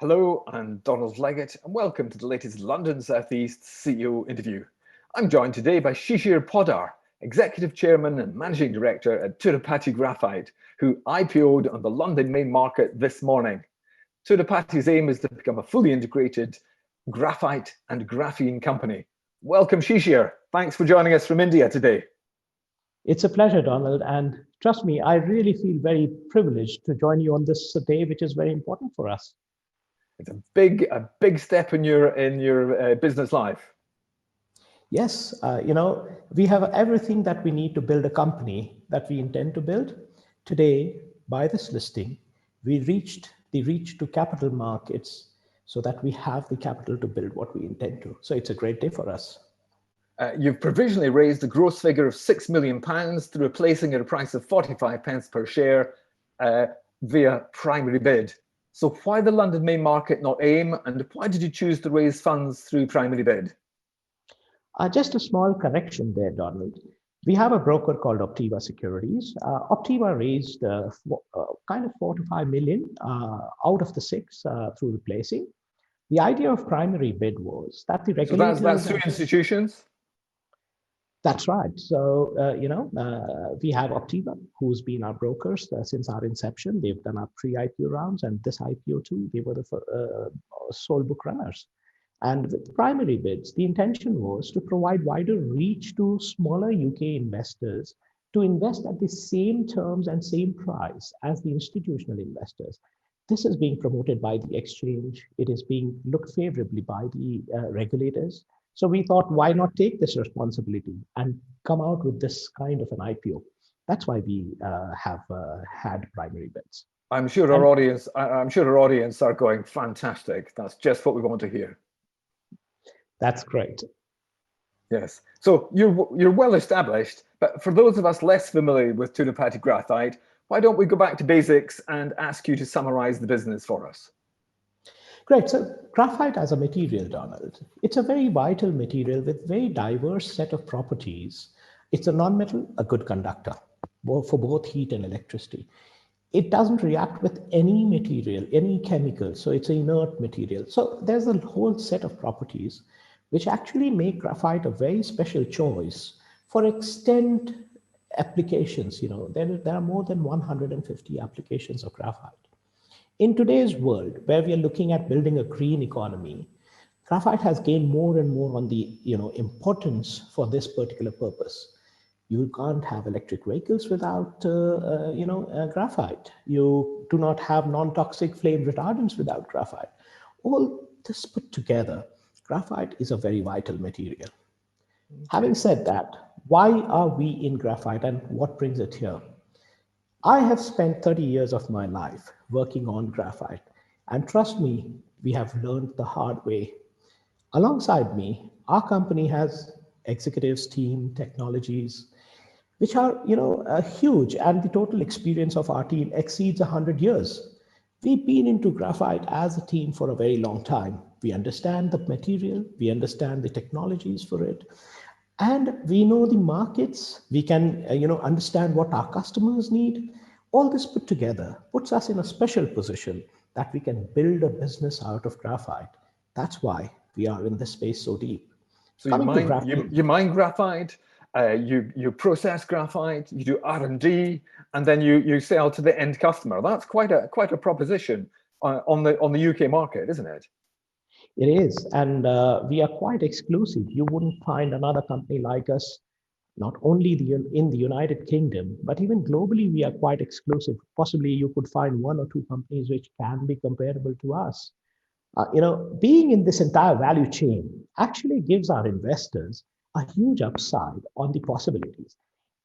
Hello, I'm Donald Leggett, and welcome to the latest London South East CEO interview. I'm joined today by Shishir Poddar, Executive Chairman and Managing Director at Tirupati Graphite, who IPO'd on the London main market this morning. Tirupati's aim is to become a fully integrated graphite and graphene company. Welcome, Shishir. Thanks for joining us from India today. It's a pleasure, Donald, and trust me, I really feel very privileged to join you on this day, which is very important for us. It's a big step in your business life. Yes, we have everything that we need to build a company that we intend to build. Today, by this listing, we reached the reach to capital markets so that we have the capital to build what we intend to. So it's a great day for us. You've provisionally raised a gross figure of £6 million through a placing at a price of 45 pence per share via PrimaryBid. So why the London main market, not AIM, and why did you choose to raise funds through PrimaryBid? Just a small correction there, Donald. We have a broker called Optiva Securities. Optiva raised kind of 4 to 5 million out of the 6 through the placing. The idea of PrimaryBid was that the regulators... So that's through institutions? That's right. So, we have Optiva, who's been our brokers since our inception. They've done our pre-IPO rounds, and this IPO too, they were the sole book runners. And with PrimaryBids, the intention was to provide wider reach to smaller UK investors to invest at the same terms and same price as the institutional investors. This is being promoted by the exchange. It is being looked favorably by the regulators. So we thought, why not take this responsibility and come out with this kind of an IPO? That's why we have had PrimaryBids. I'm sure our audience are going, fantastic. That's just what we want to hear. That's great. Yes. So you're well established, but for those of us less familiar with Tirupati Graphite, why don't we go back to basics and ask you to summarize the business for us? Great. So graphite as a material, Donald, it's a very vital material with very diverse set of properties. It's a non-metal, a good conductor for both heat and electricity. It doesn't react with any material, any chemical. So it's an inert material. So there's a whole set of properties which actually make graphite a very special choice for extent applications. There are more than 150 applications of graphite. In today's world, where we are looking at building a green economy, graphite has gained more and more on the importance for this particular purpose. You can't have electric vehicles without graphite. You do not have non-toxic flame retardants without graphite. All this put together, graphite is a very vital material. Okay. Having said that, why are we in graphite and what brings it here? I have spent 30 years of my life working on graphite, and trust me, we have learned the hard way. Alongside me, our company has executives, team, technologies, which are huge, and the total experience of our team exceeds 100 years. We've been into graphite as a team for a very long time. We understand the material, we understand the technologies for it, and we know the markets. We can understand what our customers need. All this put together puts us in a special position that we can build a business out of graphite. That's why we are in this space so deep. So you mine graphite, you process graphite, you do R&D, and then you sell to the end customer. That's quite a proposition on the UK market, isn't it? It is, and we are quite exclusive. You wouldn't find another company like us, not only in the United Kingdom, but even globally, we are quite exclusive. Possibly you could find 1 or 2 companies which can be comparable to us. Being in this entire value chain actually gives our investors a huge upside on the possibilities.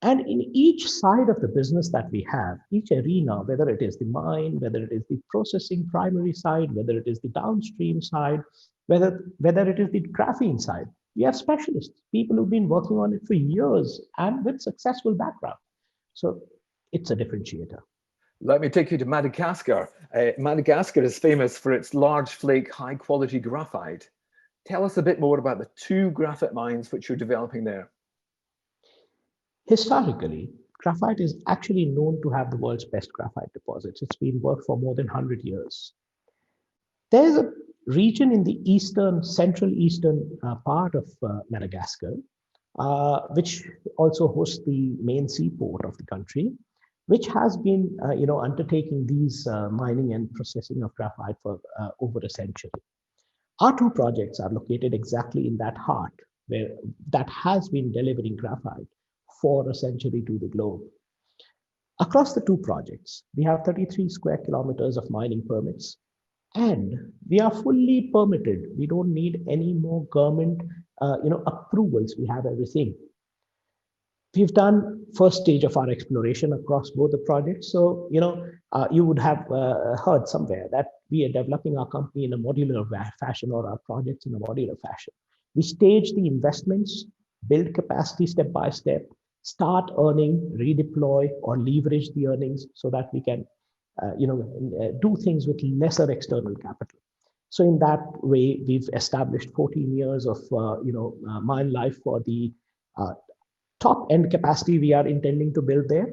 And in each side of the business that we have, each arena, whether it is the mine, whether it is the processing primary side, whether it is the downstream side, whether it is the graphene side, we have specialists, people who've been working on it for years and with successful background. So it's a differentiator. Let me take you to Madagascar. Madagascar is famous for its large flake, high quality graphite. Tell us a bit more about the 2 graphite mines which you're developing there. Historically, graphite is actually known to have the world's best graphite deposits. It's been worked for more than 100 years. There's a region in the central eastern part of Madagascar, which also hosts the main seaport of the country, which has been, undertaking these mining and processing of graphite for over a century. Our two projects are located exactly in that heart, where that has been delivering graphite for a century to the globe. Across the two projects, we have 33 square kilometers of mining permits, and we are fully permitted. We don't need any more government, approvals. We have everything. We've done first stage of our exploration across both the projects. So, you would have heard somewhere that we are developing our company in a modular fashion, or our projects in a modular fashion. We stage the investments, build capacity step by step, start earning, redeploy, or leverage the earnings so that we can, do things with lesser external capital. So in that way, we've established 14 years of, mine life for the top end capacity we are intending to build there.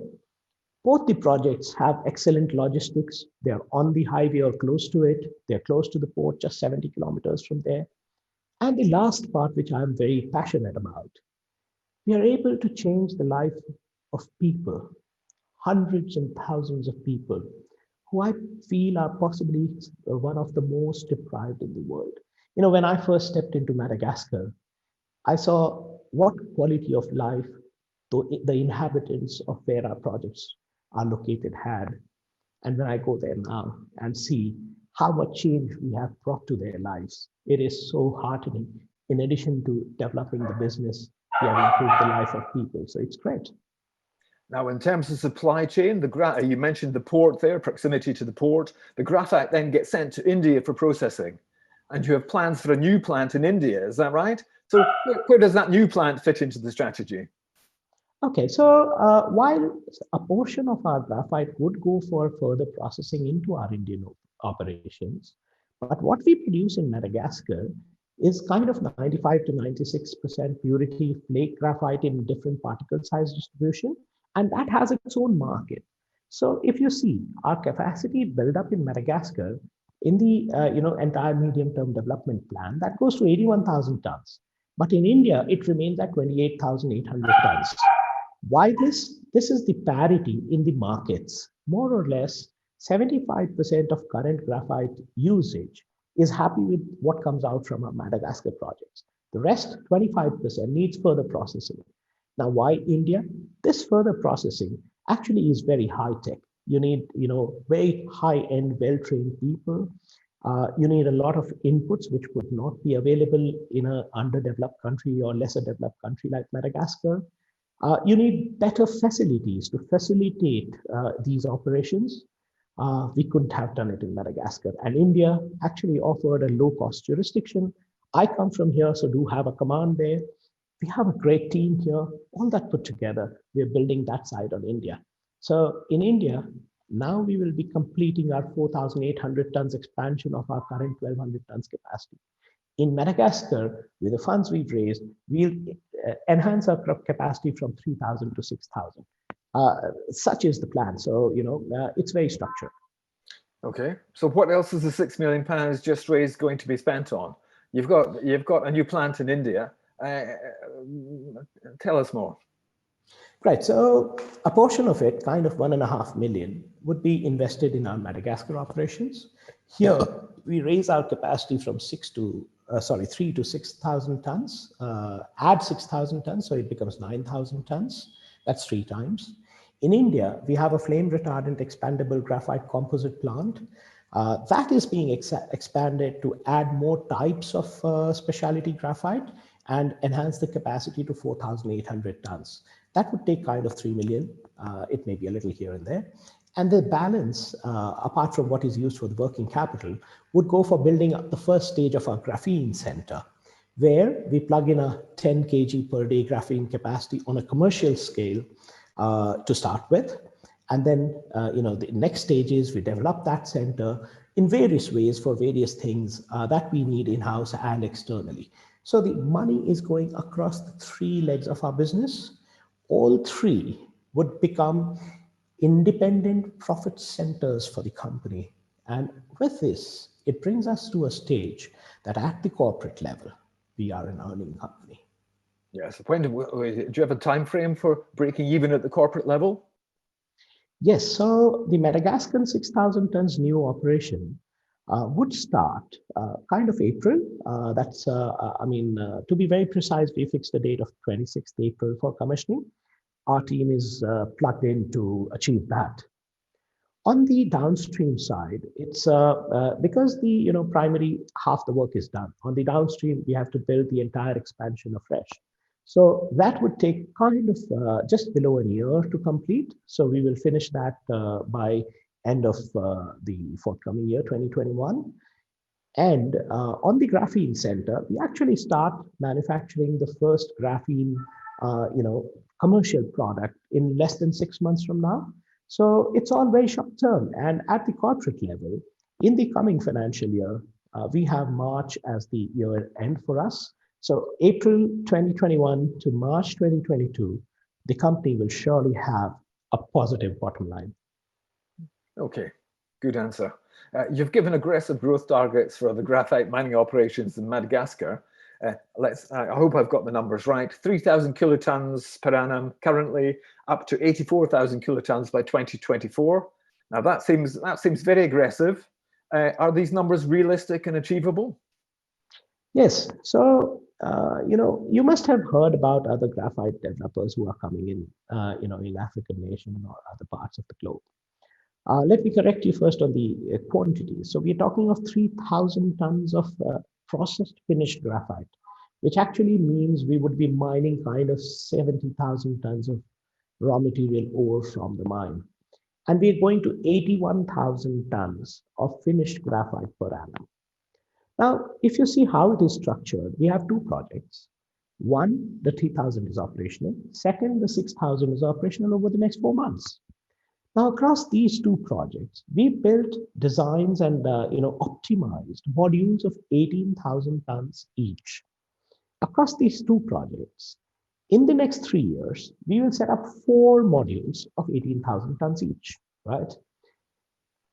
Both the projects have excellent logistics. They're on the highway or close to it. They're close to the port, just 70 kilometers from there. And the last part, which I'm very passionate about, we are able to change the life of people, hundreds and thousands of people who I feel are possibly one of the most deprived in the world. When I first stepped into Madagascar, I saw what quality of life the inhabitants of where our projects are located had. And when I go there now and see how much change we have brought to their lives, it is so heartening. In addition to developing the business, we have improved the life of people. So it's great. Now, in terms of supply chain, you mentioned the port there, proximity to the port. The graphite then gets sent to India for processing. And you have plans for a new plant in India, is that right? So where does that new plant fit into the strategy? Okay, so while a portion of our graphite would go for further processing into our Indian operations, but what we produce in Madagascar is kind of 95 to 96% purity flake graphite in different particle size distribution, and that has its own market. So if you see our capacity build up in Madagascar in the entire medium-term development plan, that goes to 81,000 tons. But in India, it remains at 28,800 tons. Why this? This is the parity in the markets. More or less, 75% of current graphite usage is happy with what comes out from our Madagascar projects. The rest, 25%, needs further processing. Now, why India? This further processing actually is very high tech. You need, very high-end, well-trained people. You need a lot of inputs which would not be available in an underdeveloped country or lesser developed country like Madagascar. You need better facilities to facilitate these operations. We couldn't have done it in Madagascar. And India actually offered a low-cost jurisdiction. I come from here, so do have a command there. We have a great team here. All that put together, we're building that side on India. So in India, now we will be completing our 4,800 tons expansion of our current 1,200 tons capacity. In Madagascar, with the funds we've raised, we'll enhance our capacity from 3,000 to 6,000. Such is the plan. So, it's very structured. Okay. So what else is the £6 million just raised going to be spent on? You've got a new plant in India. Tell us more. Right. So a portion of it, kind of 1.5 million, would be invested in our Madagascar operations. Here, we raise our capacity from 3 to 6,000 tons, add 6,000 tons, so it becomes 9,000 tons. That's 3 times. In India, we have a flame retardant expandable graphite composite plant. That is being expanded to add more types of specialty graphite and enhance the capacity to 4,800 tons. That would take kind of 3 million. It may be a little here and there. And the balance, apart from what is used for the working capital, would go for building up the first stage of our graphene center, where we plug in a 10 kg per day graphene capacity on a commercial scale to start with. And then, the next stage is we develop that center in various ways for various things that we need in-house and externally. So the money is going across the 3 legs of our business. All 3 would become independent profit centers for the company. And with this, it brings us to a stage that at the corporate level, we are an earning company. Yes. Do you have a time frame for breaking even at the corporate level? Yes, so the Madagascar 6,000 tons new operation would start kind of April. To be very precise, we fixed the date of 26th April for commissioning. Our team is plugged in to achieve that. On the downstream side, it's because the primary half the work is done. On the downstream, we have to build the entire expansion afresh. So that would take kind of just below a year to complete. So we will finish that by end of the forthcoming year, 2021. And on the graphene center, we actually start manufacturing the first graphene, commercial product in less than 6 months from now. So it's all very short term. And at the corporate level, in the coming financial year, we have March as the year end for us. So April 2021 to March 2022, the company will surely have a positive bottom line. Okay, good answer. You've given aggressive growth targets for the graphite mining operations in Madagascar. I hope I've got the numbers right. 3,000 kilotons per annum currently, up to 84,000 kilotons by 2024. Now that seems very aggressive. Are these numbers realistic and achievable? Yes. So you must have heard about other graphite developers who are coming in, in African nation or other parts of the globe. Let me correct you first on the quantity. So we're talking of 3,000 tons of processed finished graphite, which actually means we would be mining kind of 70,000 tons of raw material ore from the mine. And we're going to 81,000 tons of finished graphite per annum. Now, if you see how it is structured, we have two projects. One, the 3,000 is operational. Second, the 6,000 is operational over the next 4 months. Now, across these two projects, we built designs and optimized modules of 18,000 tons each. Across these two projects, in the next 3 years, we will set up 4 modules of 18,000 tons each, right?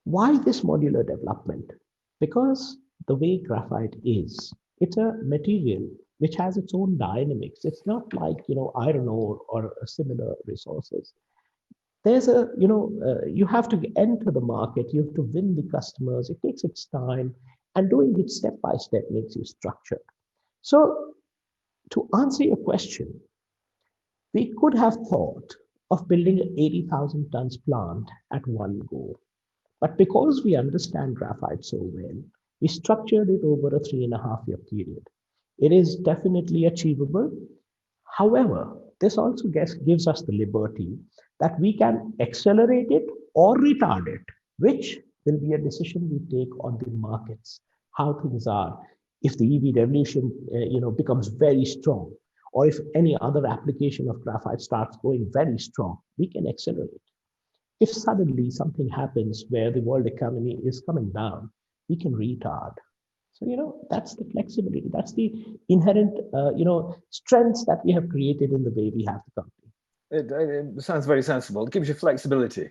Why this modular development? Because the way graphite is, it's a material which has its own dynamics. It's not like, iron ore or similar resources. There's you have to enter the market, you have to win the customers. It takes its time, and doing it step by step makes you structured. So to answer your question, we could have thought of building an 80,000 tons plant at one go. But because we understand graphite so well, we structured it over a 3.5-year period. It is definitely achievable. However, this also gives us the liberty that we can accelerate it or retard it, which will be a decision we take on the markets, how things are. If the EV revolution becomes very strong, or if any other application of graphite starts going very strong, we can accelerate. If suddenly something happens where the world economy is coming down, we can retard. So, that's the flexibility. That's the inherent, strengths that we have created in the way we have the company. It sounds very sensible. It gives you flexibility.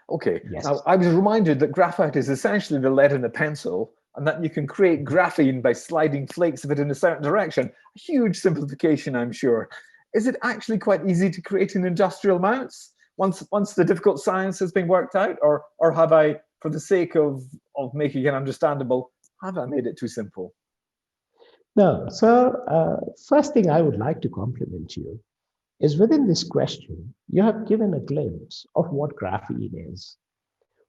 Okay. Yes. Now, I was reminded that graphite is essentially the lead in a pencil, and that you can create graphene by sliding flakes of it in a certain direction. A huge simplification, I'm sure. Is it actually quite easy to create in industrial amounts once the difficult science has been worked out, or have I, for the sake of making it understandable, have I made it too simple? No. So first thing I would like to compliment you is within this question, you have given a glimpse of what graphene is.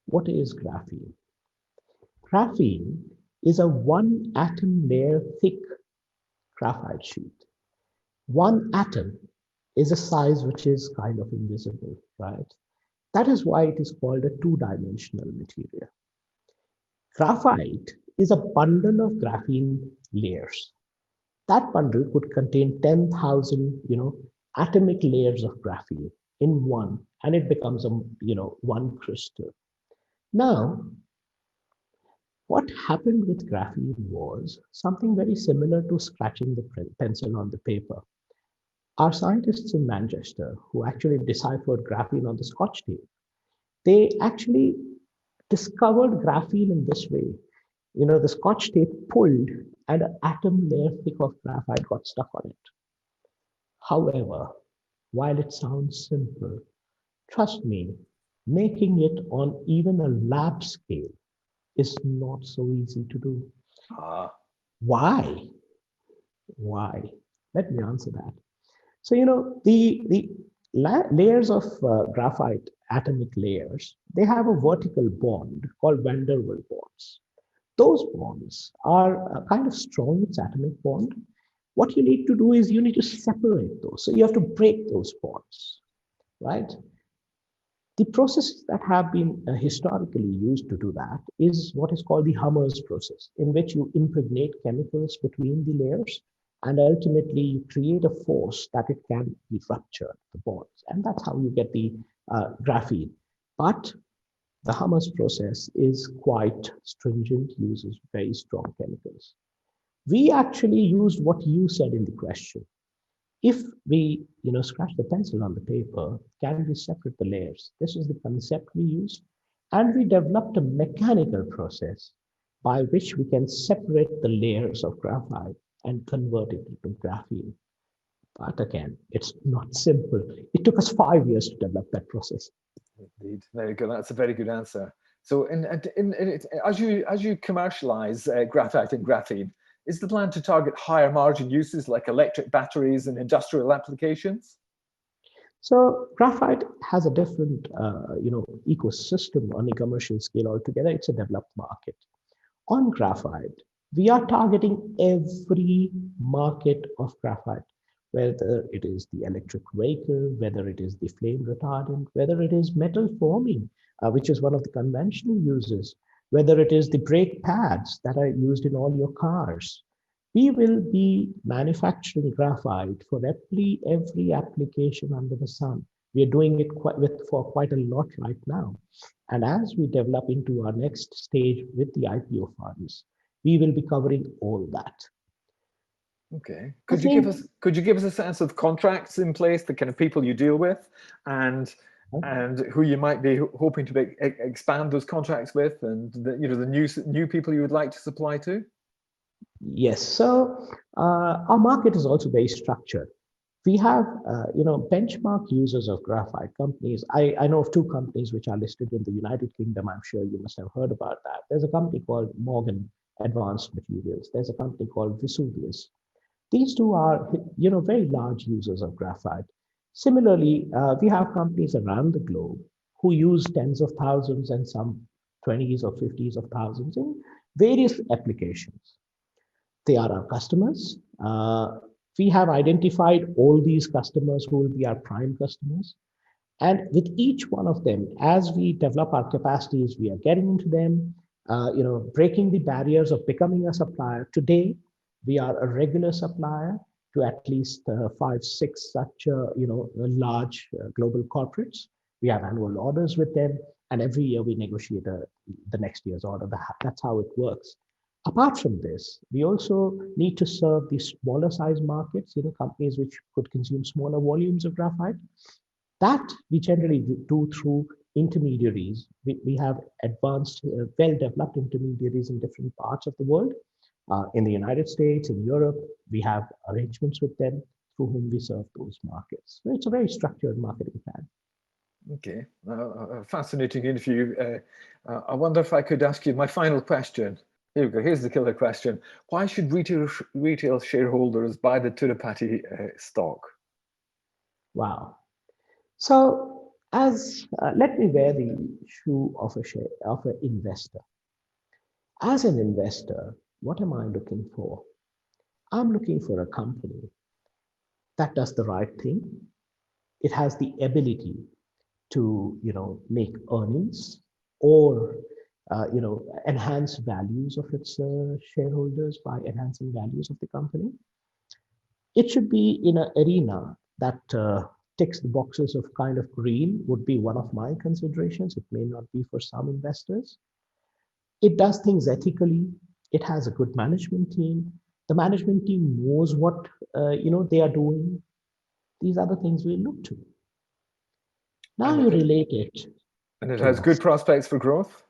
What is graphene? Graphene is a 1 atom layer thick graphite sheet. 1 atom is a size which is kind of invisible, right? That is why it is called a 2-dimensional material. Graphite is a bundle of graphene layers. That bundle could contain 10,000, atomic layers of graphene in one, and it becomes one crystal. Now, what happened with graphene was something very similar to scratching the pencil on the paper. Our scientists in Manchester, who actually deciphered graphene on the Scotch tape, they actually discovered graphene in this way. the Scotch tape pulled and an atom layer thick of graphite got stuck on it. However, while it sounds simple, trust me, making it on even a lab scale is not so easy to do. Ah, Why? Why? Let me answer that. So, the layers of graphite, atomic layers, they have a vertical bond called van der Waals bonds. Those bonds are kind of strong, it's atomic bond. What you need to do is you need to separate those. So you have to break those bonds, right? The processes that have been historically used to do that is what is called the Hummer's process, in which you impregnate chemicals between the layers and ultimately you create a force that it can be ruptured, the bonds. And that's how you get the graphene. But the Hummer's process is quite stringent, uses very strong chemicals. We actually used what you said in the question. If we, scratch the pencil on the paper, can we separate the layers? This is the concept we used. And we developed a mechanical process by which we can separate the layers of graphite and convert it into graphene. But again, it's not simple. It took us 5 years to develop that process. indeed. Very good. That's a very good answer. So, as you commercialize graphite and graphene, is the plan to target higher margin uses like electric batteries and industrial applications? So graphite has a different, ecosystem on a commercial scale altogether. It's a developed market. On graphite, we are targeting every market of graphite, whether it is the electric vehicle, whether it is the flame retardant, whether it is metal forming, which is one of the conventional uses, whether it is the brake pads that are used in all your cars. We will be manufacturing graphite for every application under the sun. We are doing it for quite a lot right now. And as we develop into our next stage with the IPO funds, we will be covering all that. Okay. Could you give us a sense of contracts in place, the kind of people you deal with, and who you might be hoping to expand those contracts with, and the new people you would like to supply to? Yes. So our market is also very structured. We have, benchmark users of graphite companies. I know of two companies which are listed in the United Kingdom. I'm sure you must have heard about that. There's a company called Morgan Advanced Materials. There's a company called Vesuvius. These two are, very large users of graphite. Similarly, we have companies around the globe who use tens of thousands and some 20s or 50s of thousands in various applications. They are our customers. We have identified all these customers who will be our prime customers. And with each one of them, as we develop our capacities, we are getting into them, breaking the barriers of becoming a supplier. Today, we are a regular supplier to at least 5, 6 such, large global corporates. We have annual orders with them, and every year we negotiate the next year's order. That's how it works. Apart from this, we also need to serve the smaller size markets, companies which could consume smaller volumes of graphite. That we generally do through intermediaries. We have advanced, well-developed intermediaries in different parts of the world. In the United States, in Europe, we have arrangements with them through whom we serve those markets. So it's a very structured marketing plan. Okay, a fascinating interview. I wonder if I could ask you my final question. Here we go. Here's the killer question. Why should retail shareholders buy the Tirupati stock? Wow. So let me wear the shoe of an investor. As an investor, what am I looking for? I'm looking for a company that does the right thing. It has the ability to, make earnings or, enhance values of its shareholders by enhancing values of the company. It should be in an arena that ticks the boxes of kind of green would be one of my considerations. It may not be for some investors. It does things ethically. It has a good management team. The management team knows what they are doing. These are the things we look to. Now you relate it. And it has good prospects for growth?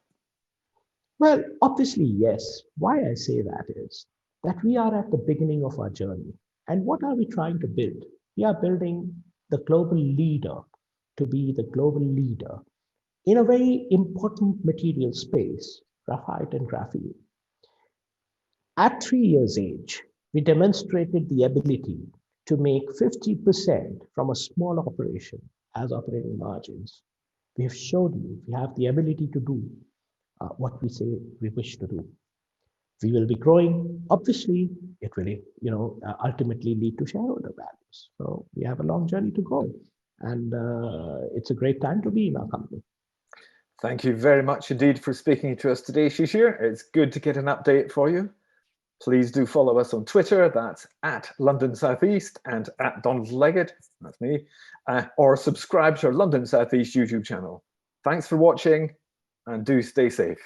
Well, obviously, yes. Why I say that is that we are at the beginning of our journey. And what are we trying to build? We are building the global leader to be the global leader in a very important material space, graphite and graphene. At 3 years age, we demonstrated the ability to make 50% from a small operation as operating margins. We have showed you we have the ability to do what we say we wish to do. We will be growing. Obviously, it will, ultimately lead to shareholder values. So we have a long journey to go, and it's a great time to be in our company. Thank you very much indeed for speaking to us today, Shishir. It's good to get an update for you. Please do follow us on Twitter, that's at London Southeast and at Donald Leggett, that's me, or subscribe to our London Southeast YouTube channel. Thanks for watching and do stay safe.